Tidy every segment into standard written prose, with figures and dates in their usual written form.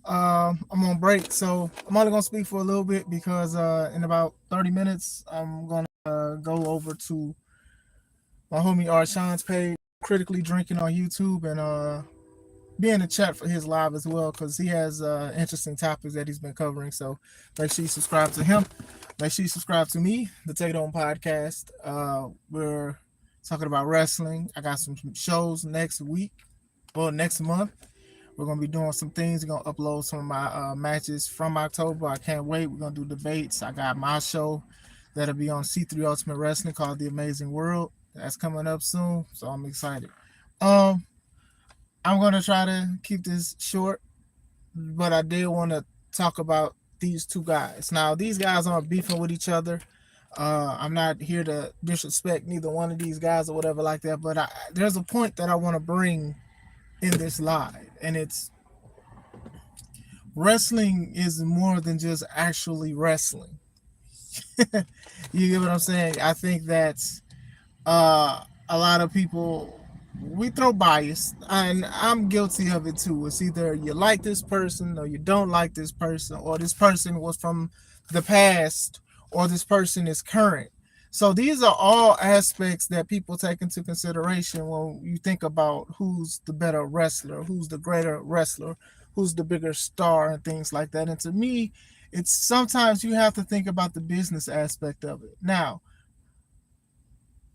I'm on break, so I'm only gonna speak for a little bit because in about 30 minutes I'm gonna go over to my homie Arshawn's page, critically drinking on YouTube, and be in the chat for his live as well because he has interesting topics that he's been covering. So make sure you subscribe to him. Make sure you subscribe to me, the Take It On podcast. We're talking about wrestling. I got some shows next week, well, next month. We're gonna be doing some things. We're gonna upload some of my matches from October. I can't wait. We're gonna do debates. I got my show that'll be on C3 Ultimate Wrestling called The Amazing World. That's coming up soon, so I'm excited. Um, I'm gonna try to keep this short, but I did want to talk about these two guys. Now, these guys aren't beefing with each other. I'm not here to disrespect neither one of these guys or whatever like that, but there's a point that I want to bring in this live, and it's wrestling is more than just actually wrestling. You get what I'm saying? I think that's a lot of people, we throw bias, and I'm guilty of it too. It's either you like this person or you don't like this person, or this person was from the past, or this person is current. So these are all aspects that people take into consideration when you think about who's the better wrestler, who's the greater wrestler, who's the bigger star, and things like that. And to me, it's sometimes you have to think about the business aspect of it. Now,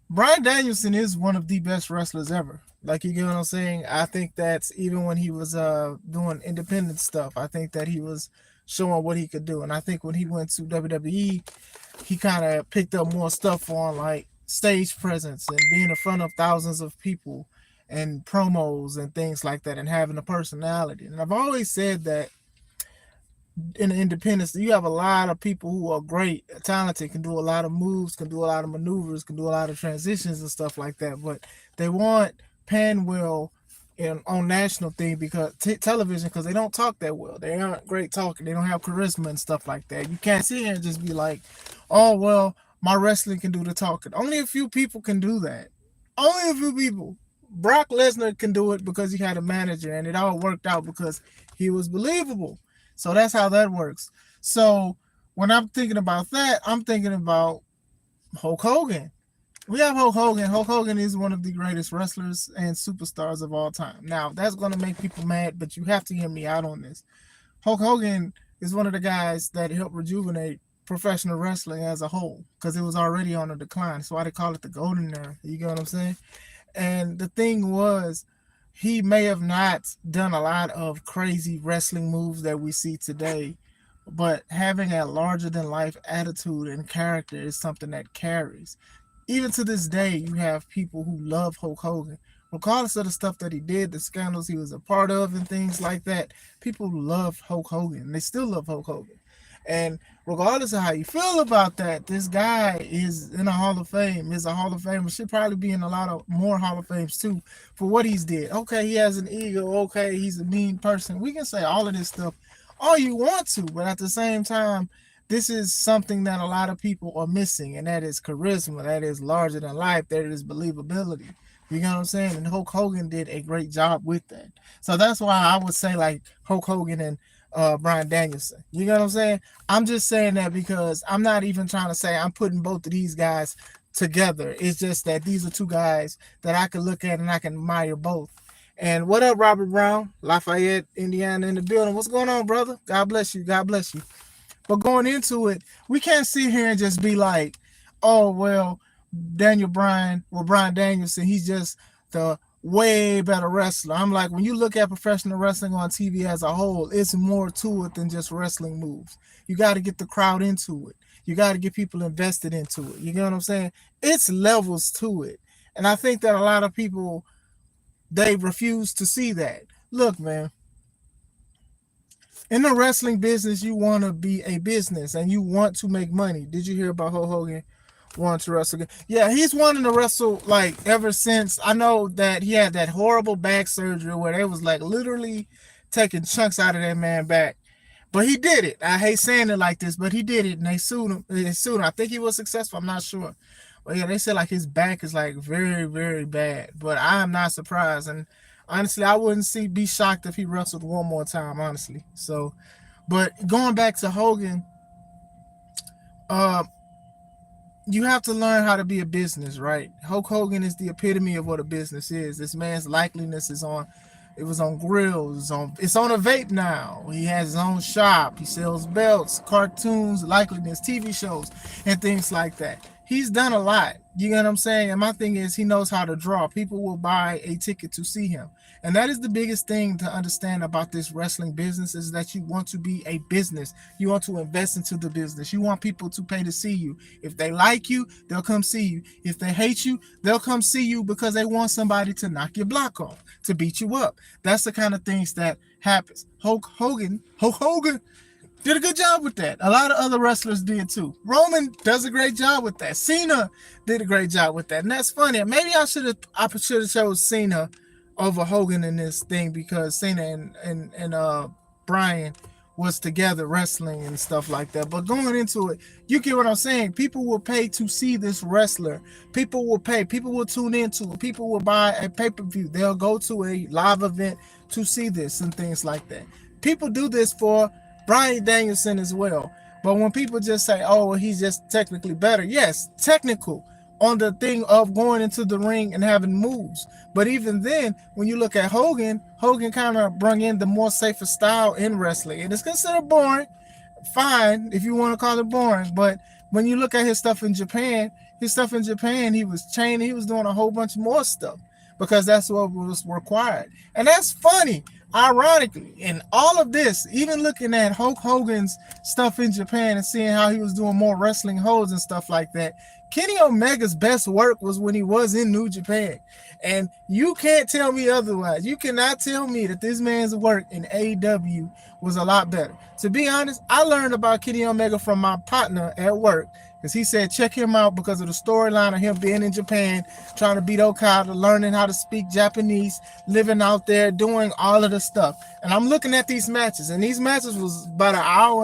Bryan Danielson is one of the best wrestlers ever. Like, you get what I'm saying? I think that's even when he was doing independent stuff, I think that he was showing what he could do. And I think when he went to WWE, he kind of picked up more stuff on like stage presence and being in front of thousands of people and promos and things like that, and having a personality. And I've always said that in the independence, you have a lot of people who are great, talented, can do a lot of moves, can do a lot of maneuvers, can do a lot of transitions and stuff like that. But they want pan well on national thing because television, because they don't talk that well. They aren't great talking. They don't have charisma and stuff like that. You can't sit here and just be like, oh well, my wrestling can do the talking. Only a few people can do that. Only a few people. Brock Lesnar can do it because he had a manager, and it all worked out because he was believable. So that's how that works. So when I'm thinking about that, I'm thinking about Hulk Hogan. We have Hulk Hogan. Hulk Hogan is one of the greatest wrestlers and superstars of all time. Now, that's going to make people mad, but you have to hear me out on this. Hulk Hogan is one of the guys that helped rejuvenate professional wrestling as a whole because it was already on a decline. That's why they call it the golden era. You get what I'm saying? And the thing was, he may have not done a lot of crazy wrestling moves that we see today, but having a larger than life attitude and character is something that carries. Even to this day, you have people who love Hulk Hogan. Regardless of the stuff that he did, the scandals he was a part of, and things like that, people love Hulk Hogan. They still love Hulk Hogan. And regardless of how you feel about that, this guy is in a Hall of Fame, is a Hall of Famer, should probably be in a lot of more Hall of Fames too for what he's did. Okay, he has an ego. Okay, he's a mean person. We can say all of this stuff all you want to, but at the same time, this is something that a lot of people are missing, and that is charisma, that is larger than life, that is believability. You know what I'm saying? And Hulk Hogan did a great job with that. So that's why I would say like Hulk Hogan and Bryan Danielson. You know what I'm saying? I'm just saying that because I'm not even trying to say I'm putting both of these guys together. It's just that these are two guys that I can look at and I can admire both. And what up, Robert Brown, Lafayette, Indiana, in the building? What's going on, brother? God bless you. God bless you. But going into it, we can't sit here and just be like, oh, well, Bryan Danielson, he's just the way better wrestler. I'm like, when you look at professional wrestling on TV as a whole, it's more to it than just wrestling moves. You got to get the crowd into it. You got to get people invested into it. You know what I'm saying? It's levels to it. And I think that a lot of people, they refuse to see that. Look, man, in the wrestling business, you want to be a business and you want to make money. Did you hear about Hulk Hogan wanting to wrestle again? Yeah, he's wanting to wrestle like ever since. I know that he had that horrible back surgery where they was like literally taking chunks out of that man back. But he did it. I hate saying it like this, but he did it, and they sued him. I think he was successful. I'm not sure. But yeah, they said like his back is like very, very bad. But I am not surprised. And Honestly, I wouldn't be shocked if he wrestled one more time. Honestly, so. But going back to Hogan, uh, you have to learn how to be a business, right? Hulk Hogan is the epitome of what a business is. This man's likeliness is on. It was on grills. It's on a vape now. He has his own shop. He sells belts, cartoons, likeliness, TV shows, and things like that. He's done a lot. You know what I'm saying? And my thing is, he knows how to draw. People will buy a ticket to see him. And that is the biggest thing to understand about this wrestling business is that you want to be a business. You want to invest into the business. You want people to pay to see you. If they like you, they'll come see you. If they hate you, they'll come see you because they want somebody to knock your block off, to beat you up. That's the kind of things that happens. Hulk Hogan did a good job with that. A lot of other wrestlers did too. Roman does a great job with that. Cena did a great job with that. And that's funny. Maybe I should have chose Cena over Hogan in this thing because Cena and Bryan was together wrestling and stuff like that. But going into it, you get what I'm saying. People will pay to see this wrestler. People will pay. People will tune into it. People will buy a pay-per-view. They'll go to a live event to see this and things like that. People do this for Bryan Danielson as well. But when people just say, oh, well, he's just technically better. Yes, technical on the thing of going into the ring and having moves. But even then, when you look at Hogan, Hogan kind of brought in the more safer style in wrestling. And it's considered boring. Fine, if you want to call it boring. But when you look at his stuff in Japan, he was chaining, he was doing a whole bunch more stuff because that's what was required. And that's funny. Ironically, in all of this, even looking at Hulk Hogan's stuff in Japan and seeing how he was doing more wrestling holds and stuff like that, Kenny Omega's best work was when he was in New Japan. And you can't tell me otherwise. You cannot tell me that this man's work in AEW was a lot better. To be honest, I learned about Kenny Omega from my partner at work because he said check him out because of the storyline of him being in Japan, trying to beat Okada, learning how to speak Japanese, living out there, doing all of the stuff. And I'm looking at these matches, and these matches was about an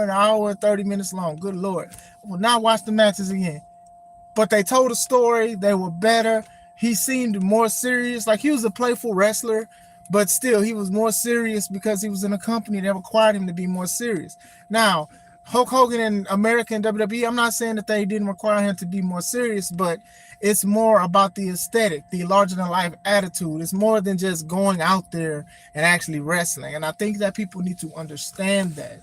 hour and 30 minutes long. Good Lord. I will not watch the matches again. But they told a story. They were better. He seemed more serious. Like he was a playful wrestler, but still he was more serious because he was in a company that required him to be more serious. Now, Hulk Hogan and American WWE, I'm not saying that they didn't require him to be more serious, but it's more about the aesthetic, the larger-than-life attitude. It's more than just going out there and actually wrestling. And I think that people need to understand that.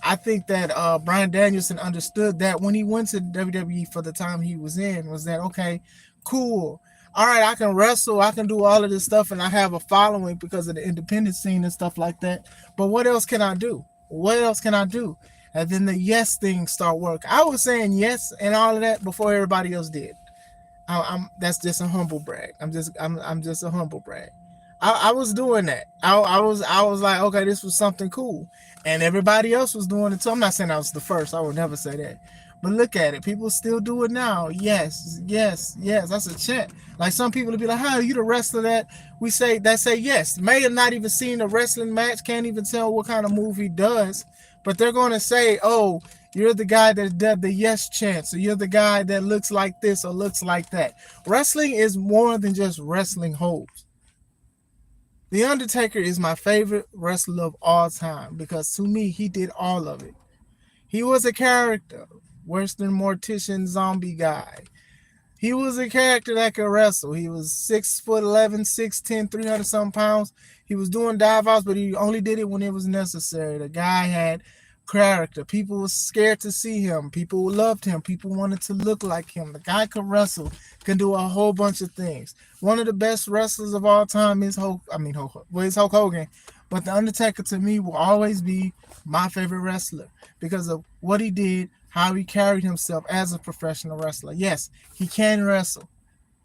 I think that Bryan Danielson understood that when he went to WWE for the time he was in, was that, okay, cool. All right, I can wrestle, I can do all of this stuff, and I have a following because of the independent scene and stuff like that. But what else can I do? What else can I do? And then the yes thing start working. I was saying yes and all of that before everybody else did. That's just a humble brag. I'm just a humble brag. I was doing that. I was like, okay, this was something cool, and everybody else was doing it too. I'm not saying I was the first. I would never say that. But look at it. People still do it now. Yes, yes, yes. That's a chant. Like some people will be like, "How are you the wrestler that we say yes?" May have not even seen a wrestling match. Can't even tell what kind of move he does. But they're going to say, "Oh, you're the guy that did the yes chant. So you're the guy that looks like this or looks like that." Wrestling is more than just wrestling holds. The Undertaker is my favorite wrestler of all time because to me, he did all of it. He was a character, Western mortician zombie guy. He was a character that could wrestle. He was 6'11", 6'10", 300 some pounds. He was doing dive outs, but he only did it when it was necessary. The guy had character. People were scared to see him. People loved him. People wanted to look like him. The guy could wrestle, can do a whole bunch of things. One of the best wrestlers of all time is Hulk Hogan. But The Undertaker to me will always be my favorite wrestler because of what he did, how he carried himself as a professional wrestler. Yes, he can wrestle,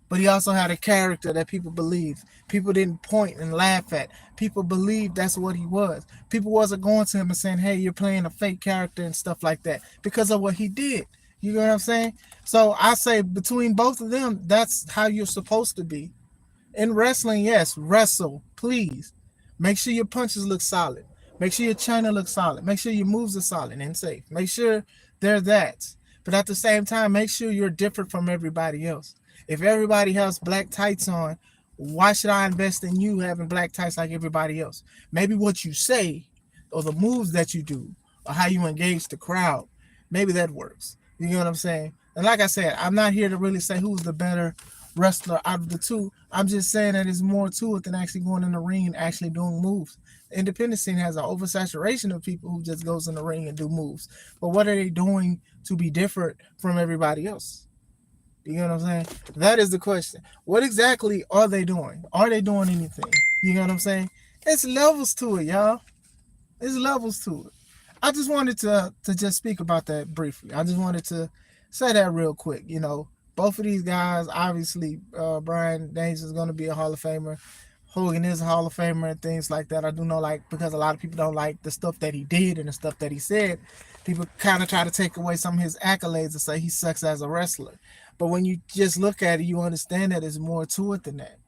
but he also had a character that people believed. People didn't point and laugh at. People believed that's what he was. People wasn't going to him and saying, hey, you're playing a fake character and stuff like that because of what he did. You know what I'm saying? So I say between both of them, that's how you're supposed to be. In wrestling, yes, wrestle, please. Make sure your punches look solid. Make sure your China looks solid. Make sure your moves are solid and safe. Make sure they're that. But at the same time, make sure you're different from everybody else. If everybody has black tights on, Why should I invest in you having black tights like everybody else? Maybe what you say or the moves that you do or how you engage the crowd, maybe that works. You know what I'm saying? And like I said, I'm not here to really say who's the better wrestler out of the two. I'm just saying that there's more to it than actually going in the ring and actually doing moves. The independent scene has an oversaturation of people who just goes in the ring and do moves. But what are they doing to be different from everybody else? You know what I'm saying? That is the question. What exactly are they doing? Are they doing anything? You know what I'm saying? It's levels to it, y'all. There's levels to it. I just wanted to just speak about that briefly. I just wanted to say that real quick. You know, both of these guys, obviously, Bryan Danielson is going to be a Hall of Famer. Hogan is a Hall of Famer and things like that. I do know, like, because a lot of people don't like the stuff that he did and the stuff that he said. People kind of try to take away some of his accolades and say he sucks as a wrestler. But when you just look at it, you understand that there's more to it than that.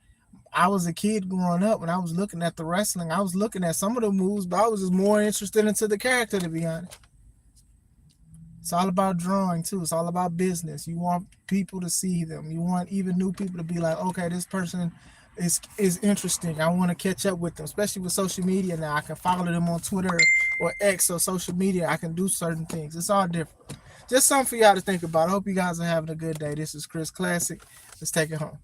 I was a kid growing up when I was looking at the wrestling. I was looking at some of the moves, but I was just more interested into the character, to be honest. It's all about drawing too. It's all about business. You want people to see them. You want even new people to be like, okay, this person is interesting. I want to catch up with them, especially with social media now. I can follow them on Twitter or X or social media. I can do certain things. It's all different. Just something for y'all to think about. I hope you guys are having a good day. This is Chris Classic. Let's take it home.